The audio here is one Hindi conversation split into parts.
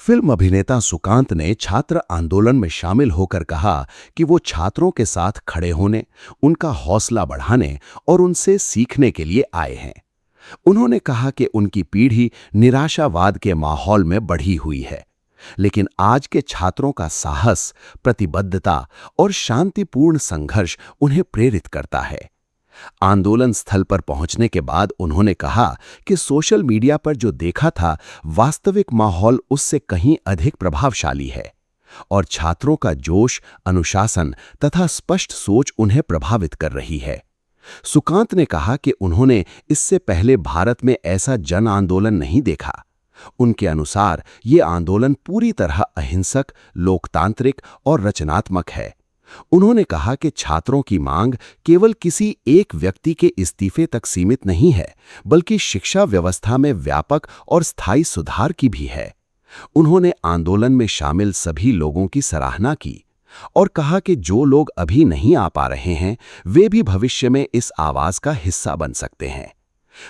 फिल्म अभिनेता सुकांत ने छात्र आंदोलन में शामिल होकर कहा कि वो छात्रों के साथ खड़े होने, उनका हौसला बढ़ाने और उनसे सीखने के लिए आए हैं। उन्होंने कहा कि उनकी पीढ़ी निराशावाद के माहौल में बढ़ी हुई है, लेकिन आज के छात्रों का साहस, प्रतिबद्धता और शांतिपूर्ण संघर्ष उन्हें प्रेरित करता है। आंदोलन स्थल पर पहुंचने के बाद उन्होंने कहा कि सोशल मीडिया पर जो देखा था, वास्तविक माहौल उससे कहीं अधिक प्रभावशाली है और छात्रों का जोश, अनुशासन तथा स्पष्ट सोच उन्हें प्रभावित कर रही है। सुकांत ने कहा कि उन्होंने इससे पहले भारत में ऐसा जन आंदोलन नहीं देखा। उनके अनुसार ये आंदोलन पूरी तरह अहिंसक, लोकतांत्रिक और रचनात्मक है। उन्होंने कहा कि छात्रों की मांग केवल किसी एक व्यक्ति के इस्तीफे तक सीमित नहीं है, बल्कि शिक्षा व्यवस्था में व्यापक और स्थायी सुधार की भी है। उन्होंने आंदोलन में शामिल सभी लोगों की सराहना की और कहा कि जो लोग अभी नहीं आ पा रहे हैं, वे भी भविष्य में इस आवाज का हिस्सा बन सकते हैं।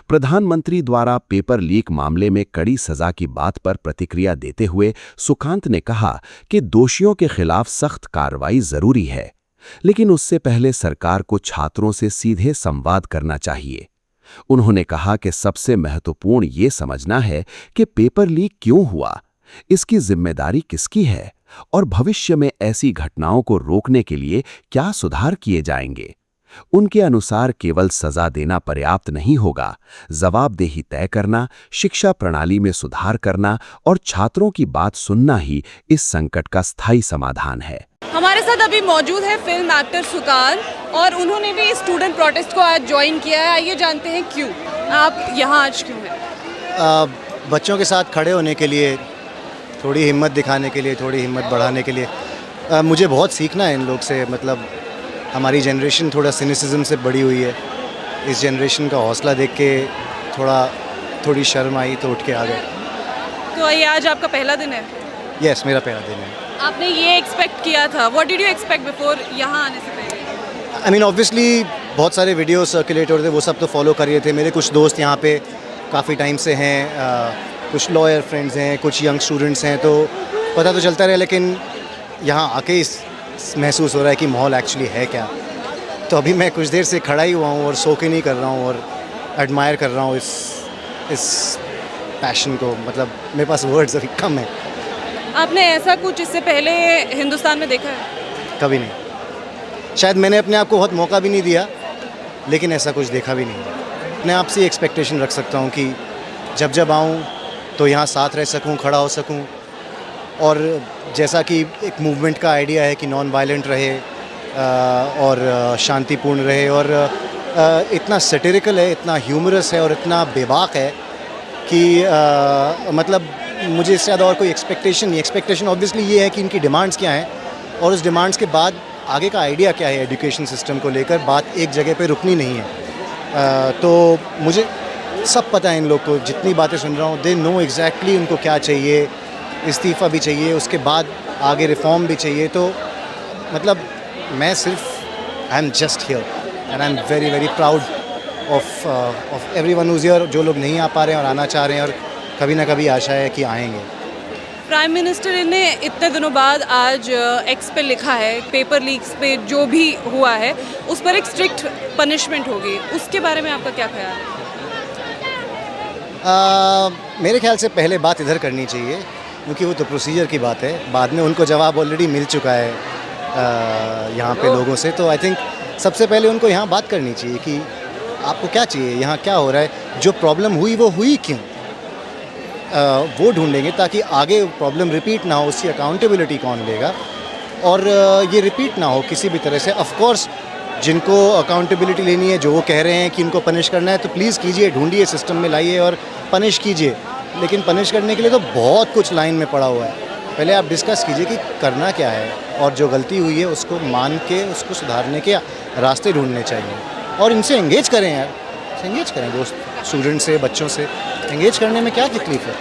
प्रधानमंत्री द्वारा पेपर लीक मामले में कड़ी सजा की बात पर प्रतिक्रिया देते हुए सुकांत ने कहा कि दोषियों के खिलाफ सख्त कार्रवाई जरूरी है, लेकिन उससे पहले सरकार को छात्रों से सीधे संवाद करना चाहिए। उन्होंने कहा कि सबसे महत्वपूर्ण ये समझना है कि पेपर लीक क्यों हुआ, इसकी जिम्मेदारी किसकी है और भविष्य में ऐसी घटनाओं को रोकने के लिए क्या सुधार किए जाएंगे। उनके अनुसार केवल सजा देना पर्याप्त नहीं होगा, जवाबदेही तय करना, शिक्षा प्रणाली में सुधार करना और छात्रों की बात सुनना ही इस संकट का स्थायी समाधान है। हमारे साथ अभी मौजूद है फिल्म एक्टर सुकांत और उन्होंने भी स्टूडेंट प्रोटेस्ट को आज ज्वाइन किया है। आइए जानते हैं क्यों आप यहाँ आज क्यों हैं। बच्चों के साथ खड़े होने के लिए, थोड़ी हिम्मत दिखाने के लिए, थोड़ी हिम्मत बढ़ाने के लिए। मुझे बहुत सीखना है इन लोग से। मतलब हमारी जनरेशन थोड़ा सिनिसिज्म से बड़ी हुई है। इस जनरेशन का हौसला देख के थोड़ी शर्म आई तो उठ के आ गए। तो ये आज आपका पहला दिन है? यस, मेरा पहला दिन है। आपने ये एक्सपेक्ट किया था? What did you expect before यहाँ आने से पहले? आई मीन ऑब्वियसली बहुत सारे वीडियो सर्कुलेट हो रहे थे, वो सब तो फॉलो कर रहे थे। मेरे कुछ दोस्त यहाँ पे काफ़ी टाइम से हैं, कुछ लॉयर फ्रेंड्स हैं, कुछ यंग स्टूडेंट्स हैं, तो पता तो चलता रहा। लेकिन यहाँ आके महसूस हो रहा है कि माहौल एक्चुअली है क्या। तो अभी मैं कुछ देर से खड़ा ही हुआ हूँ और सो के नहीं कर रहा हूँ और एडमायर कर रहा हूँ इस पैशन को। मतलब मेरे पास वर्ड्स अभी कम है। आपने ऐसा कुछ इससे पहले हिंदुस्तान में देखा है? कभी नहीं। शायद मैंने अपने आप को बहुत मौका भी नहीं दिया, लेकिन ऐसा कुछ देखा भी नहीं। अपने आप से एक्सपेक्टेशन रख सकता हूँ कि जब आऊँ तो यहाँ साथ रह सकूँ, खड़ा हो सकूँ। और जैसा कि एक मूवमेंट का आइडिया है कि नॉन वायलेंट रहे और शांतिपूर्ण रहे, और इतना सैटिरिकल है, इतना ह्यूमरस है और इतना बेबाक है कि मतलब मुझे इससे ज़्यादा और कोई एक्सपेक्टेशन नहीं। एक्सपेक्टेशन ऑब्वियसली ये है कि इनकी डिमांड्स क्या हैं और उस डिमांड्स के बाद आगे का आइडिया क्या है एजुकेशन सिस्टम को लेकर। बात एक जगह पे रुकनी नहीं है। तो मुझे सब पता है इन लोग को, जितनी बातें सुन रहा हूँ, दे नो एग्जैक्टली उनको क्या चाहिए। इस्तीफ़ा भी चाहिए, उसके बाद आगे रिफॉर्म भी चाहिए। तो मतलब मैं सिर्फ I am just here and I am very very proud of everyone whose here. जो लोग नहीं आ पा रहे हैं और आना चाह रहे हैं, और कभी ना कभी आशा है कि आएंगे। प्राइम मिनिस्टर ने इतने दिनों बाद आज एक्स पे लिखा है, पेपर लीक्स पे जो भी हुआ है उस पर एक स्ट्रिक्ट पनिशमेंट होगी। उसके बारे में आपका क्या ख्याल है? मेरे ख्याल से पहले बात इधर करनी चाहिए, क्योंकि वो तो प्रोसीजर की बात है। बाद में उनको जवाब ऑलरेडी मिल चुका है यहाँ पे लोगों से। तो आई थिंक सबसे पहले उनको यहाँ बात करनी चाहिए कि आपको क्या चाहिए, यहाँ क्या हो रहा है, जो प्रॉब्लम हुई वो हुई क्यों, वो ढूंढेंगे ताकि आगे प्रॉब्लम रिपीट ना हो। उसकी अकाउंटेबिलिटी कौन लेगा और ये रिपीट ना हो किसी भी तरह से। ऑफ कोर्स जिनको अकाउंटेबिलिटी लेनी है, जो वो कह रहे हैं कि इनको पनिश करना है, तो प्लीज़ कीजिए, ढूंढिए, सिस्टम में लाइए और पनिश कीजिए। लेकिन पनिश करने के लिए तो बहुत कुछ लाइन में पड़ा हुआ है। पहले आप डिस्कस कीजिए कि करना क्या है, और जो गलती हुई है उसको मान के उसको सुधारने के रास्ते ढूंढने चाहिए। और इनसे एंगेज करें यार, एंगेज करें, दोस्त, स्टूडेंट से, बच्चों से एंगेज करने में क्या तकलीफ है।